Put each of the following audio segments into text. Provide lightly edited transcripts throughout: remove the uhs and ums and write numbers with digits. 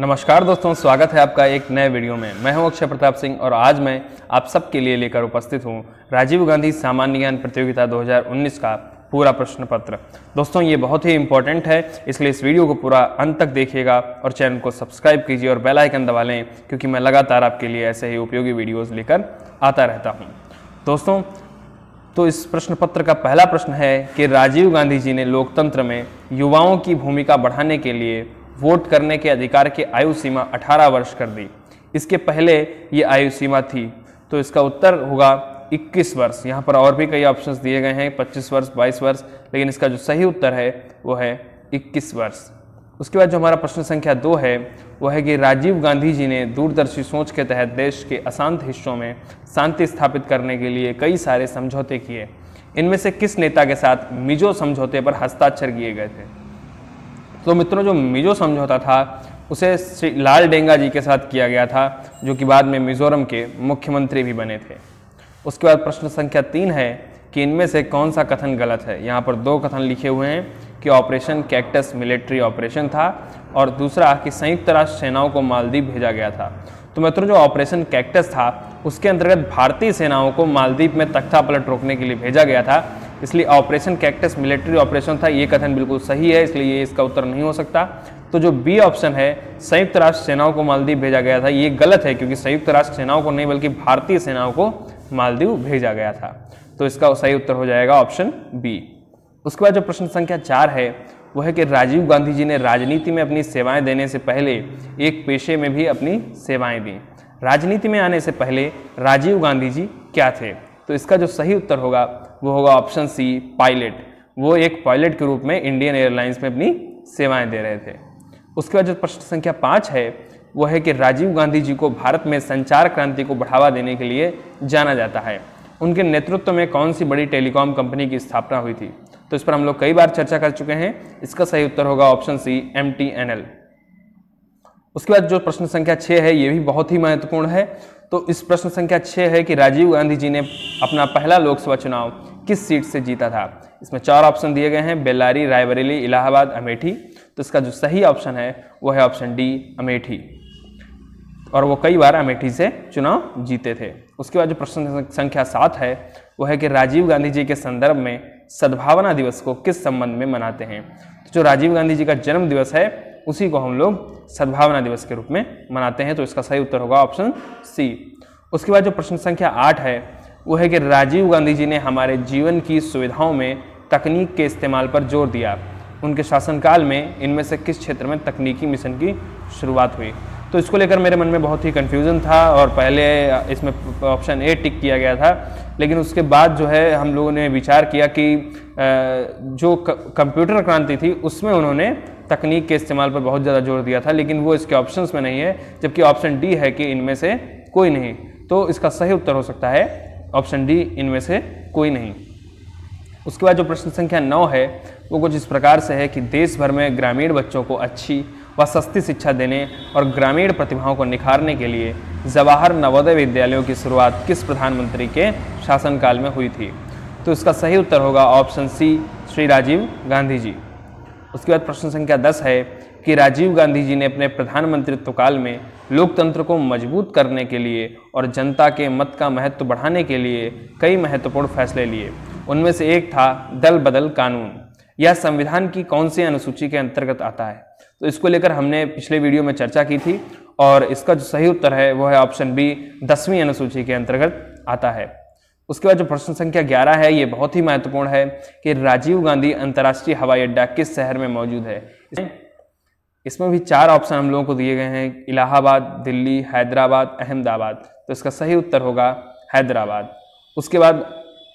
नमस्कार दोस्तों, स्वागत है आपका एक नए वीडियो में। मैं हूं अक्षय प्रताप सिंह और आज मैं आप सबके लिए लेकर उपस्थित हूं राजीव गांधी सामान्य ज्ञान प्रतियोगिता 2019 का पूरा प्रश्न पत्र। दोस्तों ये बहुत ही इंपॉर्टेंट है, इसलिए इस वीडियो को पूरा अंत तक देखिएगा और चैनल को सब्सक्राइब कीजिए और बेल आइकन दबा लें, क्योंकि मैं लगातार आपके लिए ऐसे ही उपयोगी वीडियोज़ लेकर आता रहता हूँ। दोस्तों तो इस प्रश्न पत्र का पहला प्रश्न है कि राजीव गांधी जी ने लोकतंत्र में युवाओं की भूमिका बढ़ाने के लिए वोट करने के अधिकार की आयु सीमा 18 वर्ष कर दी। इसके पहले ये आयु सीमा थी, तो इसका उत्तर होगा 21 वर्ष। यहाँ पर और भी कई ऑप्शंस दिए गए हैं, 25 वर्ष, 22 वर्ष, लेकिन इसका जो सही उत्तर है वो है 21 वर्ष। उसके बाद जो हमारा प्रश्न संख्या 2 है वो है कि राजीव गांधी जी ने दूरदर्शी सोच के तहत देश के अशांत हिस्सों में शांति स्थापित करने के लिए कई सारे समझौते किए। इनमें से किस नेता के साथ मिजो समझौते पर हस्ताक्षर किए गए थे? तो मित्रों, जो मिजो समझौता था उसे श्री लाल डेंगा जी के साथ किया गया था, जो कि बाद में मिजोरम के मुख्यमंत्री भी बने थे। उसके बाद प्रश्न संख्या 3 है कि इनमें से कौन सा कथन गलत है। यहाँ पर 2 कथन लिखे हुए हैं कि ऑपरेशन कैक्टस मिलिट्री ऑपरेशन था और दूसरा कि संयुक्त राष्ट्र सेनाओं को मालदीव भेजा गया था। तो मित्रों, जो ऑपरेशन कैक्टस था उसके अंतर्गत भारतीय सेनाओं को मालदीव में तख्ता पलट रोकने के लिए भेजा गया था, इसलिए ऑपरेशन कैक्टस मिलिट्री ऑपरेशन था। ये कथन बिल्कुल सही है, इसलिए ये इसका उत्तर नहीं हो सकता। तो जो बी ऑप्शन है संयुक्त राष्ट्र सेनाओं को मालदीव भेजा गया था, ये गलत है, क्योंकि संयुक्त राष्ट्र सेनाओं को नहीं बल्कि भारतीय सेनाओं को मालदीव भेजा गया था। तो इसका सही उत्तर हो जाएगा ऑप्शन बी। उसके बाद जो प्रश्न संख्या 4 है वो है कि राजीव गांधी जी ने राजनीति में अपनी सेवाएं देने से पहले एक पेशे में भी अपनी सेवाएं दी। राजनीति में आने से पहले राजीव गांधी जी क्या थे? तो इसका जो सही उत्तर होगा वो होगा ऑप्शन सी, पायलट। वो एक पायलट के रूप में इंडियन एयरलाइंस में अपनी सेवाएं दे रहे थे। उसके बाद जो प्रश्न संख्या 5 है वो है कि राजीव गांधी जी को भारत में संचार क्रांति को बढ़ावा देने के लिए जाना जाता है। उनके नेतृत्व में कौन सी बड़ी टेलीकॉम कंपनी की स्थापना हुई थी? तो इस पर हम लोग कई बार चर्चा कर चुके हैं। इसका सही उत्तर होगा ऑप्शन सी, MTNL। उसके बाद जो प्रश्न संख्या 6 है ये भी बहुत ही महत्वपूर्ण है। तो इस प्रश्न संख्या 6 है कि राजीव गांधी जी ने अपना पहला लोकसभा चुनाव किस सीट से जीता था? इसमें 4 ऑप्शन दिए गए हैं, बेल्लारी, रायबरेली, इलाहाबाद, अमेठी। तो इसका जो सही ऑप्शन है वो है ऑप्शन डी, अमेठी। और वो कई बार अमेठी से चुनाव जीते थे। उसके बाद जो प्रश्न संख्या 7 है वो है कि राजीव गांधी जी के संदर्भ में सद्भावना दिवस को किस संबंध में मनाते हैं? तो जो राजीव गांधी जी का जन्म दिवस है उसी को हम लोग सद्भावना दिवस के रूप में मनाते हैं। तो इसका सही उत्तर होगा ऑप्शन सी। उसके बाद जो प्रश्न संख्या 8 है वो है कि राजीव गांधी जी ने हमारे जीवन की सुविधाओं में तकनीक के इस्तेमाल पर जोर दिया। उनके शासनकाल में इनमें से किस क्षेत्र में तकनीकी मिशन की शुरुआत हुई? तो इसको लेकर मेरे मन में बहुत ही कन्फ्यूज़न था और पहले इसमें ऑप्शन ए टिक किया गया था, लेकिन उसके बाद जो है हम लोगों ने विचार किया कि जो कंप्यूटर क्रांति थी उसमें उन्होंने तकनीक के इस्तेमाल पर बहुत ज़्यादा जोर दिया था, लेकिन वो इसके ऑप्शंस में नहीं है, जबकि ऑप्शन डी है कि इनमें से कोई नहीं। तो इसका सही उत्तर हो सकता है ऑप्शन डी, इनमें से कोई नहीं। उसके बाद जो प्रश्न संख्या 9 है वो कुछ इस प्रकार से है कि देश भर में ग्रामीण बच्चों को अच्छी व सस्ती शिक्षा देने और ग्रामीण प्रतिभाओं को निखारने के लिए जवाहर नवोदय विद्यालयों की शुरुआत किस प्रधानमंत्री के शासनकाल में हुई थी? तो इसका सही उत्तर होगा ऑप्शन सी, श्री राजीव गांधी जी। उसके बाद प्रश्न संख्या 10 है कि राजीव गांधी जी ने अपने प्रधानमंत्रित्व काल में लोकतंत्र को मजबूत करने के लिए और जनता के मत का महत्व बढ़ाने के लिए कई महत्वपूर्ण फैसले लिए। उनमें से एक था दल बदल कानून। यह संविधान की कौन सी अनुसूची के अंतर्गत आता है? तो इसको लेकर हमने पिछले वीडियो में चर्चा की थी और इसका जो सही उत्तर है वो है ऑप्शन बी, 10वीं अनुसूची के अंतर्गत आता है। उसके बाद जो प्रश्न संख्या 11 है ये बहुत ही महत्वपूर्ण है कि राजीव गांधी अंतर्राष्ट्रीय हवाई अड्डा किस शहर में मौजूद है? इसमें भी 4 ऑप्शन हम लोगों को दिए गए हैं, इलाहाबाद, दिल्ली, हैदराबाद, अहमदाबाद। तो इसका सही उत्तर होगा हैदराबाद। उसके बाद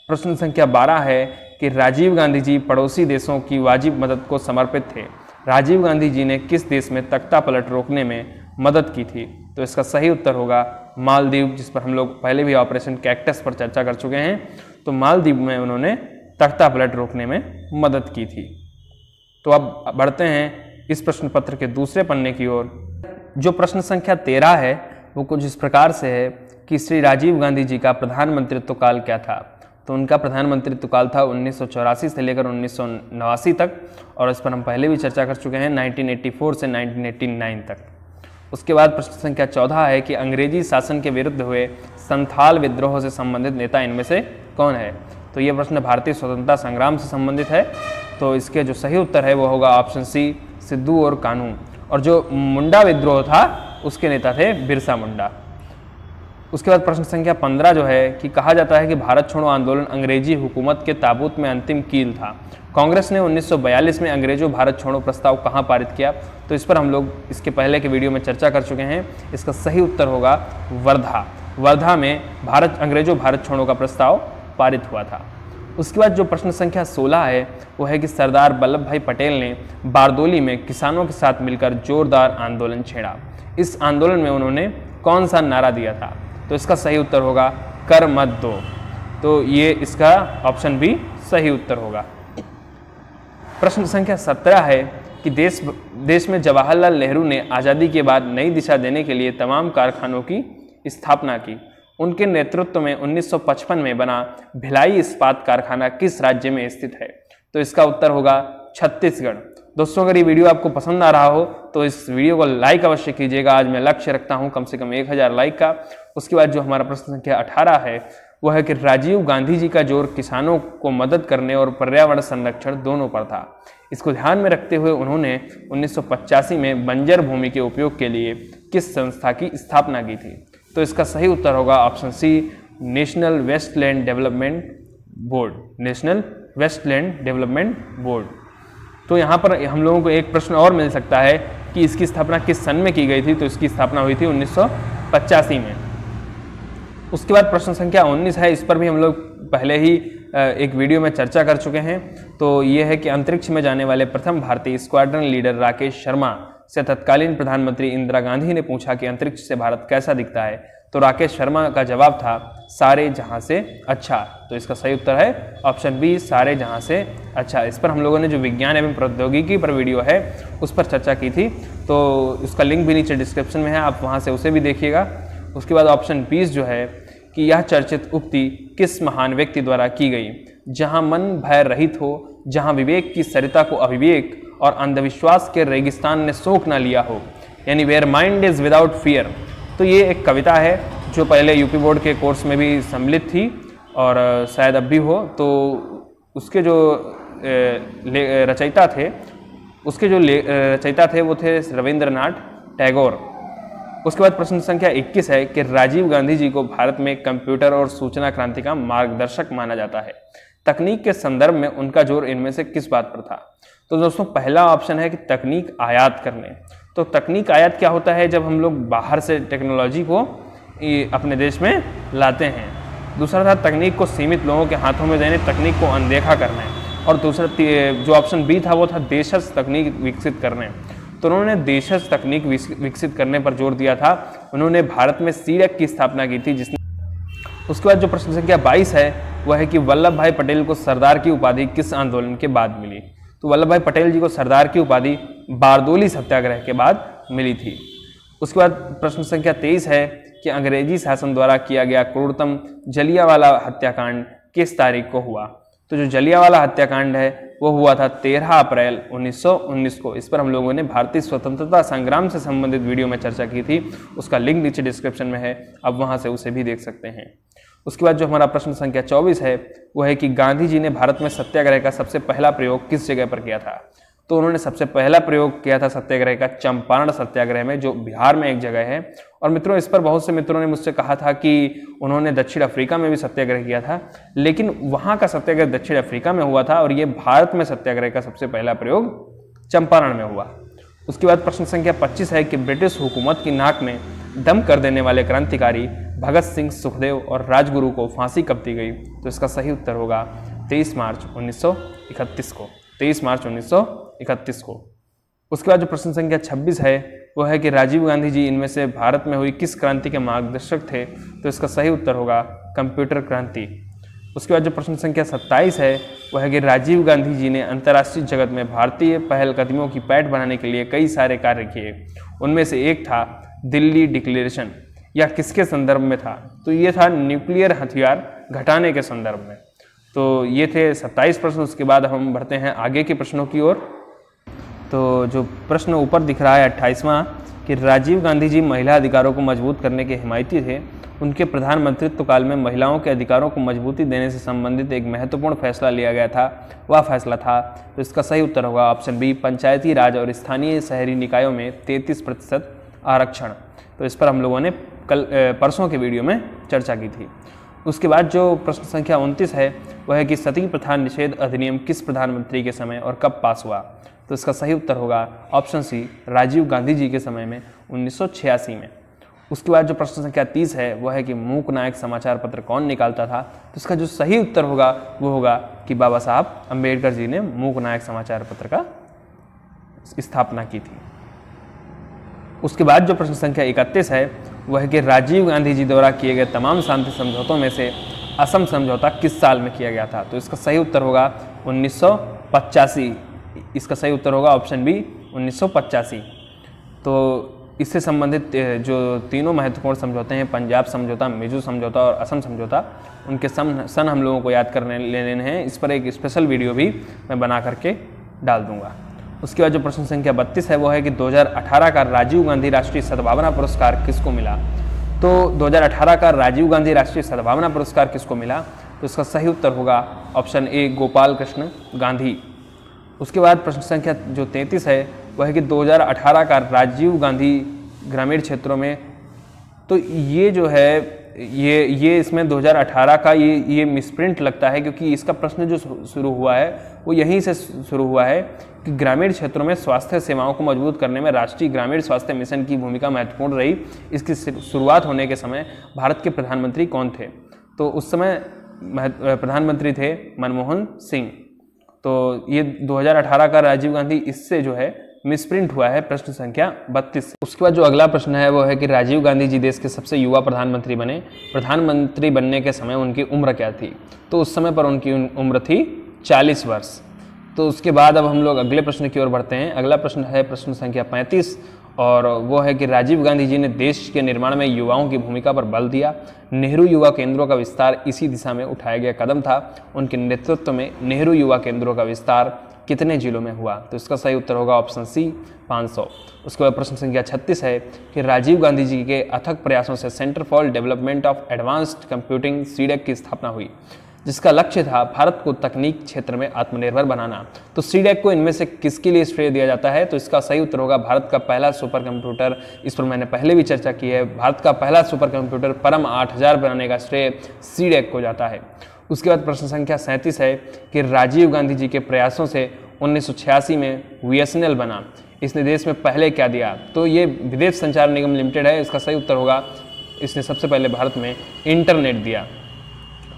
प्रश्न संख्या 12 है कि राजीव गांधी जी पड़ोसी देशों की वाजिब मदद को समर्पित थे। राजीव गांधी जी ने किस देश में तख्ता पलट रोकने में मदद की थी? तो इसका सही उत्तर होगा मालदीव, जिस पर हम लोग पहले भी ऑपरेशन कैक्टस पर चर्चा कर चुके हैं। तो मालदीव में उन्होंने तख्ता पलट रोकने में मदद की थी। तो अब बढ़ते हैं इस प्रश्न पत्र के दूसरे पन्ने की ओर। जो प्रश्न संख्या 13 है वो कुछ इस प्रकार से है कि श्री राजीव गांधी जी का प्रधानमंत्रित्व काल क्या था? तो उनका प्रधानमंत्रित्व काल था 1984 से लेकर 1989 तक, और इस पर हम पहले भी चर्चा कर चुके हैं 1984 से 1989 तक। उसके बाद प्रश्न संख्या 14 है कि अंग्रेजी शासन के विरुद्ध हुए संथाल विद्रोह से संबंधित नेता इनमें से कौन है। तो ये प्रश्न भारतीय स्वतंत्रता संग्राम से संबंधित है। तो इसके जो सही उत्तर है वो होगा ऑप्शन सी, सिद्धू और कान्हू। और जो मुंडा विद्रोह था उसके नेता थे बिरसा मुंडा। उसके बाद प्रश्न संख्या 15 जो है कि कहा जाता है कि भारत छोड़ो आंदोलन अंग्रेजी हुकूमत के ताबूत में अंतिम कील था। कांग्रेस ने 1942 में अंग्रेजों भारत छोड़ो प्रस्ताव कहाँ पारित किया। तो इस पर हम लोग इसके पहले के वीडियो में चर्चा कर चुके हैं। इसका सही उत्तर होगा वर्धा। वर्धा में अंग्रेजों भारत छोड़ो का प्रस्ताव पारित हुआ था। उसके बाद जो प्रश्न संख्या 16 है वो है कि सरदार वल्लभ भाई पटेल ने बारदोली में किसानों के साथ मिलकर जोरदार आंदोलन छेड़ा। इस आंदोलन में उन्होंने कौन सा नारा दिया था। तो इसका सही उत्तर होगा कर मत दो। तो ये इसका ऑप्शन बी सही उत्तर होगा। प्रश्न संख्या 17 है कि देश में जवाहरलाल नेहरू ने आज़ादी के बाद नई दिशा देने के लिए तमाम कारखानों की स्थापना की। उनके नेतृत्व में 1955 में बना भिलाई इस्पात कारखाना किस राज्य में स्थित है। तो इसका उत्तर होगा छत्तीसगढ़। दोस्तों अगर ये वीडियो आपको पसंद आ रहा हो तो इस वीडियो को लाइक अवश्य कीजिएगा। आज मैं लक्ष्य रखता हूं कम से कम 1000 लाइक का। उसके बाद जो हमारा प्रश्न संख्या 18 है वह है कि राजीव गांधी जी का जोर किसानों को मदद करने और पर्यावरण संरक्षण दोनों पर था। इसको ध्यान में रखते हुए उन्होंने 1985 में बंजर भूमि के उपयोग के लिए किस संस्था की स्थापना की थी। तो इसका सही उत्तर होगा option C, national wasteland development board. National wasteland development board. तो यहाँ पर हम लोगों को एक प्रश्न और मिल सकता है कि इसकी स्थापना किस सन में की गई थी। तो इसकी स्थापना हुई थी 1985 में। उसके बाद प्रश्न संख्या 19 है। इस पर भी हम लोग पहले ही एक वीडियो में चर्चा कर चुके हैं। तो ये है कि अंतरिक्ष में जाने वाले प्रथम भारतीय स्क्वाड्रन लीडर राकेश शर्मा से तत्कालीन प्रधानमंत्री इंदिरा गांधी ने पूछा कि अंतरिक्ष से भारत कैसा दिखता है। तो राकेश शर्मा का जवाब था सारे जहां से अच्छा। तो इसका सही उत्तर है ऑप्शन बी, सारे जहां से अच्छा। इस पर हम लोगों ने जो विज्ञान एवं प्रौद्योगिकी पर वीडियो है उस पर चर्चा की थी। तो उसका लिंक भी नीचे डिस्क्रिप्शन में है, आप वहां से उसे भी देखिएगा। उसके बाद ऑप्शन 20 जो है कि यह चर्चित उक्ति किस महान व्यक्ति द्वारा की गई। जहां मन भय रहित हो, जहां विवेक की सरिता को अविवेक और अंधविश्वास के रेगिस्तान ने सोख ना लिया हो, यानी where mind is without fear. तो ये एक कविता है जो पहले यूपी बोर्ड के कोर्स में भी सम्मिलित थी और शायद अब भी हो। तो उसके जो रचयिता थे वो थे रविंद्रनाथ टैगोर। उसके बाद प्रश्न संख्या 21 है कि राजीव गांधी जी को भारत में कंप्यूटर और सूचना क्रांति का मार्गदर्शक माना जाता है। तकनीक के संदर्भ में उनका जोर इनमें से किस बात पर था। तो दोस्तों पहला ऑप्शन है कि तकनीक आयात करने। तो तकनीक आयात क्या होता है, जब हम लोग बाहर से टेक्नोलॉजी को अपने देश में लाते हैं। दूसरा था तकनीक को सीमित लोगों के हाथों में देने, तकनीक को अनदेखा करना है। और दूसरा जो ऑप्शन बी था वो था देशज तकनीक विकसित करने। तो उन्होंने देशज तकनीक विकसित करने पर जोर दिया था। उन्होंने भारत में सीडैक की स्थापना की थी जिसने। उसके बाद जो प्रश्न संख्या 22 है वह है कि वल्लभ भाई पटेल को सरदार की उपाधि किस आंदोलन के बाद मिली। तो वल्लभ भाई पटेल जी को सरदार की उपाधि बारदोली सत्याग्रह के बाद मिली थी। उसके बाद प्रश्न संख्या 23 है कि अंग्रेजी शासन द्वारा किया गया क्रूरतम जलियांवाला हत्याकांड किस तारीख को हुआ। तो जो जलियांवाला हत्याकांड है वो हुआ था 13 अप्रैल 1919 को। इस पर हम लोगों ने भारतीय स्वतंत्रता संग्राम से संबंधित वीडियो में चर्चा की थी, उसका लिंक नीचे डिस्क्रिप्शन में है, आप वहां से उसे भी देख सकते हैं। उसके बाद जो हमारा प्रश्न संख्या 24 है वह है कि गांधी जी ने भारत में सत्याग्रह का सबसे पहला प्रयोग किस जगह पर किया था। तो उन्होंने सबसे पहला प्रयोग किया था सत्याग्रह का चंपारण सत्याग्रह में, जो बिहार में एक जगह है। और मित्रों इस पर बहुत से मित्रों ने मुझसे कहा था कि उन्होंने दक्षिण अफ्रीका में भी सत्याग्रह किया था, लेकिन वहां का सत्याग्रह दक्षिण अफ्रीका में हुआ था और ये भारत में सत्याग्रह का सबसे पहला प्रयोग चंपारण में हुआ। उसके बाद प्रश्न संख्या 25 है कि ब्रिटिश हुकूमत की नाक में दम कर देने वाले क्रांतिकारी भगत सिंह, सुखदेव और राजगुरु को फांसी कब दी गई। तो इसका सही उत्तर होगा 23 मार्च 1931 को। 23 मार्च 1931 को। उसके बाद जो प्रश्न संख्या 26 है वह है कि राजीव गांधी जी इनमें से भारत में हुई किस क्रांति के मार्गदर्शक थे। तो इसका सही उत्तर होगा कंप्यूटर क्रांति। उसके बाद जो प्रश्न संख्या 27 है वह है कि राजीव गांधी जी ने अंतर्राष्ट्रीय जगत में भारतीय पहलकदमियों की पैठ बनाने के लिए कई सारे कार्य किए। उनमें से एक था दिल्ली डिक्लेरेशन। यह किसके संदर्भ में था। तो ये था न्यूक्लियर हथियार घटाने के संदर्भ में। तो ये थे 27 प्रश्न। उसके बाद हम बढ़ते हैं आगे के प्रश्नों की ओर। तो जो प्रश्न ऊपर दिख रहा है 28वां, कि राजीव गांधी जी महिला अधिकारों को मजबूत करने के हिमायती थे। उनके प्रधानमंत्रित्व काल में महिलाओं के अधिकारों को मजबूती देने से संबंधित एक महत्वपूर्ण फैसला लिया गया था। वह फैसला था, तो इसका सही उत्तर होगा ऑप्शन बी, पंचायती राज और स्थानीय शहरी निकायों में 33% आरक्षण। तो इस पर हम लोगों ने कल परसों के वीडियो में चर्चा की थी। उसके बाद जो प्रश्न संख्या 29 है वह है कि सती प्रथा निषेध अधिनियम किस प्रधानमंत्री के समय और कब पास हुआ। तो इसका सही उत्तर होगा ऑप्शन सी, राजीव गांधी जी के समय में 1986 में। उसके बाद जो प्रश्न संख्या 30 है वह है कि मूक नायक समाचार पत्र कौन निकालता था। तो इसका जो सही उत्तर होगा वो होगा कि बाबा साहब अम्बेडकर जी ने मूक नायक समाचार पत्र का स्थापना की थी। उसके बाद जो प्रश्न संख्या 31 है वह है कि राजीव गांधी जी द्वारा किए गए तमाम शांति समझौतों में से असम समझौता किस साल में किया गया था। तो इसका सही उत्तर होगा 1985। इसका सही उत्तर होगा ऑप्शन बी, 1985। तो इससे संबंधित जो तीनों महत्वपूर्ण समझौते हैं, पंजाब समझौता, मिजो समझौता और असम समझौता, उनके सन हम लोगों को याद करने लेने हैं। इस पर एक स्पेशल वीडियो भी मैं बना करके डाल दूंगा। उसके बाद जो प्रश्न संख्या 32 है वो है कि 2018 का राजीव गांधी राष्ट्रीय सद्भावना पुरस्कार किसको मिला। तो 2018 का राजीव गांधी राष्ट्रीय सद्भावना पुरस्कार किसको मिला। तो इसका सही उत्तर होगा ऑप्शन ए, गोपाल कृष्ण गांधी। उसके बाद प्रश्न संख्या जो 33 है वह है कि 2018 का राजीव गांधी ग्रामीण क्षेत्रों में, तो ये जो है ये इसमें 2018 का ये मिसप्रिंट लगता है, क्योंकि इसका प्रश्न जो शुरू हुआ है वो यहीं से शुरू हुआ है कि ग्रामीण क्षेत्रों में स्वास्थ्य सेवाओं को मजबूत करने में राष्ट्रीय ग्रामीण स्वास्थ्य मिशन की भूमिका महत्वपूर्ण रही। इसकी शुरुआत होने के समय भारत के प्रधानमंत्री कौन थे। तो उस समय प्रधानमंत्री थे मनमोहन सिंह। तो ये 2018 का राजीव गांधी इससे जो है मिसप्रिंट हुआ है, प्रश्न संख्या 32। उसके बाद जो अगला प्रश्न है वो है कि राजीव गांधी जी देश के सबसे युवा प्रधानमंत्री बने। प्रधानमंत्री बनने के समय उनकी उम्र क्या थी। तो उस समय पर उनकी उम्र थी 40 वर्ष। तो उसके बाद अब हम लोग अगले प्रश्न की ओर बढ़ते हैं। अगला प्रश्न है प्रश्न संख्या 35 और वो है कि राजीव गांधी जी ने देश के निर्माण में युवाओं की भूमिका पर बल दिया। नेहरू युवा केंद्रों का विस्तार इसी दिशा में उठाया गया कदम था। उनके नेतृत्व में नेहरू युवा केंद्रों का विस्तार कितने जिलों में हुआ। तो इसका सही उत्तर होगा ऑप्शन सी, 500। उसके बाद प्रश्न संख्या 36 है कि राजीव गांधी जी के अथक प्रयासों से centre for development of advanced computing CDAC की स्थापना हुई, जिसका लक्ष्य था भारत को तकनीक क्षेत्र में आत्मनिर्भर बनाना। तो सीडेक को इनमें से किसके लिए श्रेय दिया जाता है। तो इसका सही उत्तर होगा भारत का पहला सुपर कंप्यूटर, इस पर मैंने पहले भी चर्चा की है, भारत का पहला सुपर कंप्यूटर परम 8000 बनाने का श्रेय सीडेक को जाता है। उसके बाद प्रश्न संख्या 37 है कि राजीव गांधी जी के प्रयासों से 1986 में बीएसएनएल बना। इसने देश में पहले क्या दिया। तो ये विदेश संचार निगम लिमिटेड है। इसका सही उत्तर होगा इसने सबसे पहले भारत में इंटरनेट दिया।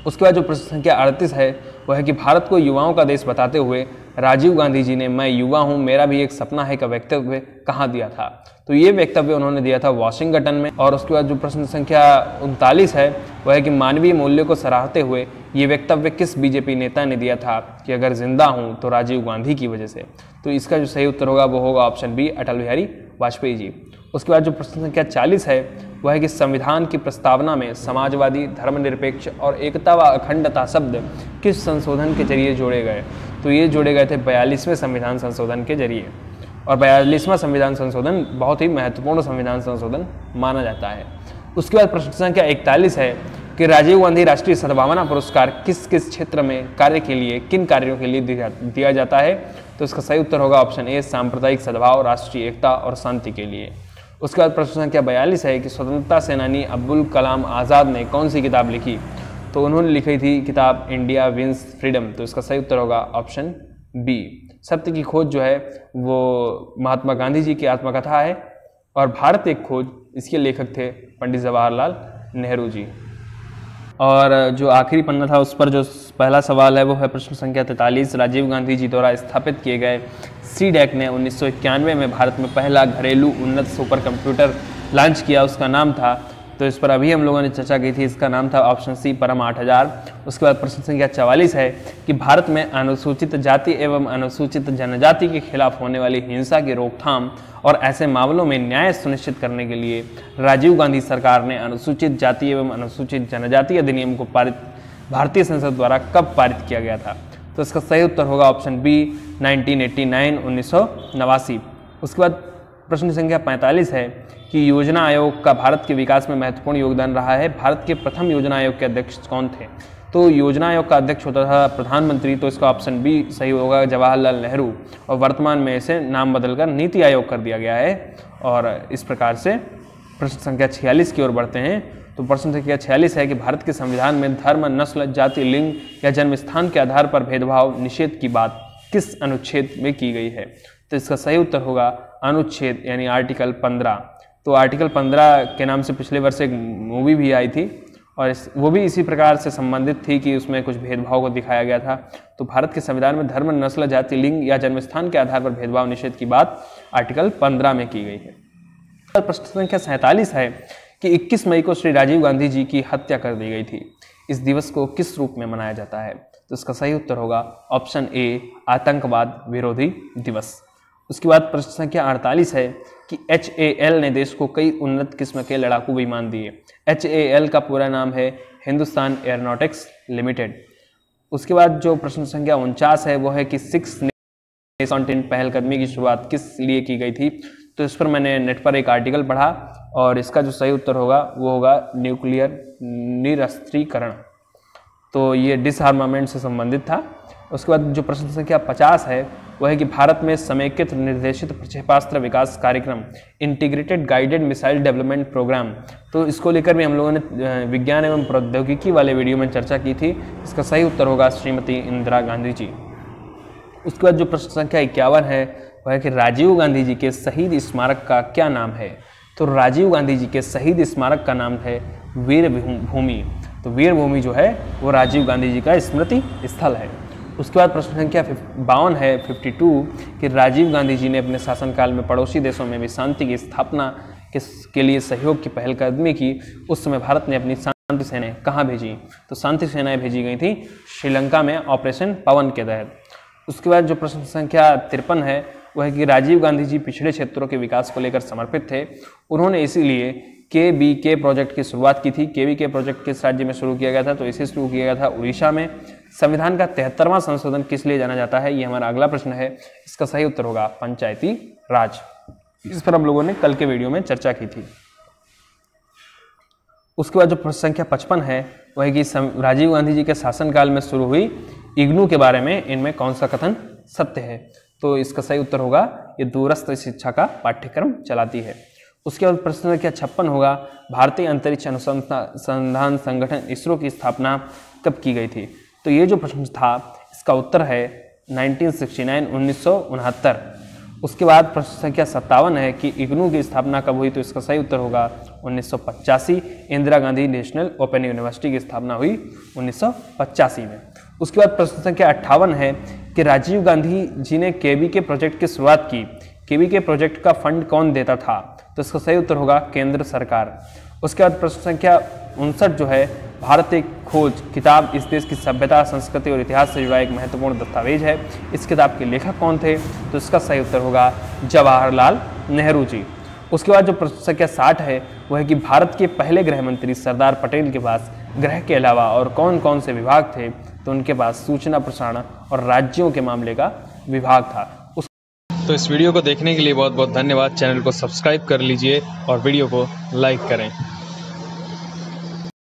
उसके बाद जो प्रश्न संख्या 38 है वह है कि भारत को युवाओं का देश बताते हुए राजीव गांधी जी ने मैं युवा हूं, मेरा भी एक सपना है का वक्तव्य कहाँ दिया था। तो ये वक्तव्य उन्होंने दिया था वाशिंगटन में। और उसके बाद जो प्रश्न संख्या 39 है वह है कि मानवीय मूल्यों को सराहते हुए ये वक्तव्य किस बीजेपी नेता ने दिया था कि अगर जिंदा हूं तो राजीव गांधी की वजह से। तो इसका जो सही उत्तर होगा वो होगा ऑप्शन बी, अटल बिहारी वाजपेयी जी। उसके बाद जो प्रश्न संख्या 40 है वह है कि संविधान की प्रस्तावना में समाजवादी, धर्मनिरपेक्ष और एकता व अखंडता शब्द किस संशोधन के जरिए जोड़े गए। तो ये जोड़े गए थे 42वें संविधान संशोधन के जरिए। और 42वां संविधान संशोधन बहुत ही महत्वपूर्ण संविधान संशोधन माना जाता है। उसके बाद प्रश्न संख्या 41 है कि राजीव गांधी राष्ट्रीय सद्भावना पुरस्कार किस किस क्षेत्र में कार्य के लिए, किन कार्यों के लिए दिया जाता है। तो इसका सही उत्तर होगा ऑप्शन ए, सांप्रदायिक सद्भाव, राष्ट्रीय एकता और शांति के लिए। उसके बाद प्रश्न संख्या 42 है कि स्वतंत्रता सेनानी अब्दुल कलाम आज़ाद ने कौन सी किताब लिखी। तो उन्होंने लिखी थी किताब इंडिया विंस फ्रीडम। तो इसका सही उत्तर होगा ऑप्शन बी, सत्य की खोज जो है वो महात्मा गांधी जी की आत्मकथा है। और भारत एक खोज, इसके लेखक थे पंडित जवाहरलाल नेहरू जी। और जो आखिरी पन्ना था उस पर जो पहला सवाल है वो है प्रश्न संख्या 43। राजीव गांधी जी द्वारा स्थापित किए गए सीडेक ने 1991 में भारत में पहला घरेलू उन्नत सुपर कंप्यूटर लॉन्च किया, उसका नाम था। तो इस पर अभी हम लोगों ने चर्चा की थी, इसका नाम था ऑप्शन सी, परम 8000। उसके बाद प्रश्न संख्या 44 है कि भारत में अनुसूचित जाति एवं अनुसूचित जनजाति के खिलाफ होने वाली हिंसा की रोकथाम और ऐसे मामलों में न्याय सुनिश्चित करने के लिए राजीव गांधी सरकार ने अनुसूचित जाति एवं अनुसूचित जनजाति अधिनियम को भारतीय संसद द्वारा कब पारित किया गया था। तो इसका सही उत्तर होगा ऑप्शन बी, 1989, 1989। उसके बाद प्रश्न संख्या 45 है कि योजना आयोग का भारत के विकास में महत्वपूर्ण योगदान रहा है। भारत के प्रथम योजना आयोग के अध्यक्ष कौन थे? तो योजना आयोग का अध्यक्ष होता था प्रधानमंत्री, तो इसका ऑप्शन बी सही होगा, जवाहरलाल नेहरू। और वर्तमान में इसे नाम बदलकर नीति आयोग कर दिया गया है। और इस प्रकार से प्रश्न संख्या 46 की ओर बढ़ते हैं। तो प्रश्न संख्या 46 है कि भारत के संविधान में धर्म, नस्ल, जाति, लिंग या जन्म स्थान के आधार पर भेदभाव निषेध की बात किस अनुच्छेद में की गई है? तो इसका सही उत्तर होगा अनुच्छेद यानी आर्टिकल 15। तो आर्टिकल 15 के नाम से पिछले वर्ष एक मूवी भी आई थी और वो भी इसी प्रकार से संबंधित थी कि उसमें कुछ भेदभाव को दिखाया गया था। तो भारत के संविधान में धर्म, नस्ल, जाति, लिंग या जन्म स्थान के आधार पर भेदभाव निषेध की बात आर्टिकल 15 में की गई है। प्रश्न संख्या 47 है कि 21 मई को श्री राजीव गांधी जी की हत्या कर दी गई थी। इस दिवस को किस रूप में मनाया जाता है? तो इसका सही उत्तर होगा ऑप्शन ए आतंकवाद विरोधी दिवस। उसके बाद प्रश्न संख्या 48 है कि HAL ने देश को कई उन्नत किस्म के लड़ाकू विमान दिए। HAL का पूरा नाम है हिंदुस्तान एयरोनॉटिक्स लिमिटेड। उसके बाद जो प्रश्न संख्या 49 है वो है कि 6 कॉन्टिनेंट पहलकदमी की शुरुआत किस लिए की गई थी? तो इस पर मैंने नेट पर एक आर्टिकल पढ़ा और इसका जो सही उत्तर होगा वो होगा न्यूक्लियर निरस्त्रीकरण। तो ये डिसआर्मामेंट से संबंधित था। उसके बाद जो प्रश्न संख्या 50 है वह है कि भारत में समेकित निर्देशित क्षेपास्त्र विकास कार्यक्रम integrated guided missile development programme, तो इसको लेकर भी हम लोगों ने विज्ञान एवं प्रौद्योगिकी वाले वीडियो में चर्चा की थी। इसका सही उत्तर होगा श्रीमती इंदिरा गांधी जी। उसके बाद जो प्रश्न संख्या 51 है वह है कि राजीव गांधी जी के शहीद स्मारक का क्या नाम है? तो राजीव गांधी जी के शहीद स्मारक का नाम है वीर भूमि। तो वीर भूमि जो है वो राजीव गांधी जी का स्मृति स्थल है। उसके बाद प्रश्न संख्या 52 है 52 कि राजीव गांधी जी ने अपने शासनकाल में पड़ोसी देशों में भी शांति की स्थापना के लिए सहयोग की पहलकदमी की। उस समय भारत ने अपनी शांति सेनाएं कहाँ भेजी? तो शांति सेनाएं भेजी गई थी श्रीलंका में ऑपरेशन पवन के तहत। उसके बाद जो प्रश्न संख्या 53 है वह है कि राजीव गांधी जी पिछड़े क्षेत्रों के विकास को लेकर समर्पित थे। उन्होंने इसीलिए KBK प्रोजेक्ट की शुरुआत की थी। KBK प्रोजेक्ट किस राज्य में शुरू किया गया था? तो इसे शुरू किया गया था उड़ीसा में। संविधान का 73वां संशोधन किस लिए जाना जाता है? ये हमारा अगला प्रश्न है। इसका सही उत्तर होगा पंचायती राज। इस पर हम लोगों ने कल के वीडियो में चर्चा की थी। उसके बाद जो प्रश्न संख्या 55 है वह है कि राजीव गांधी जी के शासनकाल में शुरू हुई इग्नू के बारे में इनमें कौन सा कथन सत्य है? तो इसका सही उत्तर होगा ये दूरस्थ शिक्षा का पाठ्यक्रम चलाती है। उसके बाद प्रश्न संख्या 56 होगा भारतीय अंतरिक्ष अनुसंधान संगठन इसरो की स्थापना कब की गई थी? तो ये जो प्रश्न था इसका उत्तर है 1969। उसके बाद प्रश्न संख्या 57 है कि इग्नू की स्थापना कब हुई? तो इसका सही उत्तर होगा 1985। Indira Gandhi national open university की स्थापना हुई 1985 में। उसके बाद प्रश्न संख्या 58 है कि राजीव गांधी जी ने KBK प्रोजेक्ट की शुरुआत की। KBK प्रोजेक्ट का फंड कौन देता था? तो इसका सही उत्तर होगा केंद्र सरकार। उसके बाद प्रश्न संख्या 59 जो है भारत एक खोज किताब इस देश की सभ्यता, संस्कृति और इतिहास से जुड़ा एक महत्वपूर्ण दस्तावेज है। इस किताब के लेखक कौन थे? तो इसका सही उत्तर होगा जवाहरलाल नेहरू जी। उसके बाद जो प्रश्न संख्या 60 है वह है कि भारत के पहले गृह मंत्री सरदार पटेल के पास गृह के अलावा और कौन कौन से विभाग थे? तो उनके पास सूचना प्रसारण और राज्यों के मामले का विभाग था। तो इस वीडियो को देखने के लिए बहुत बहुत धन्यवाद। चैनल को सब्सक्राइब कर लीजिए और वीडियो को लाइक करें।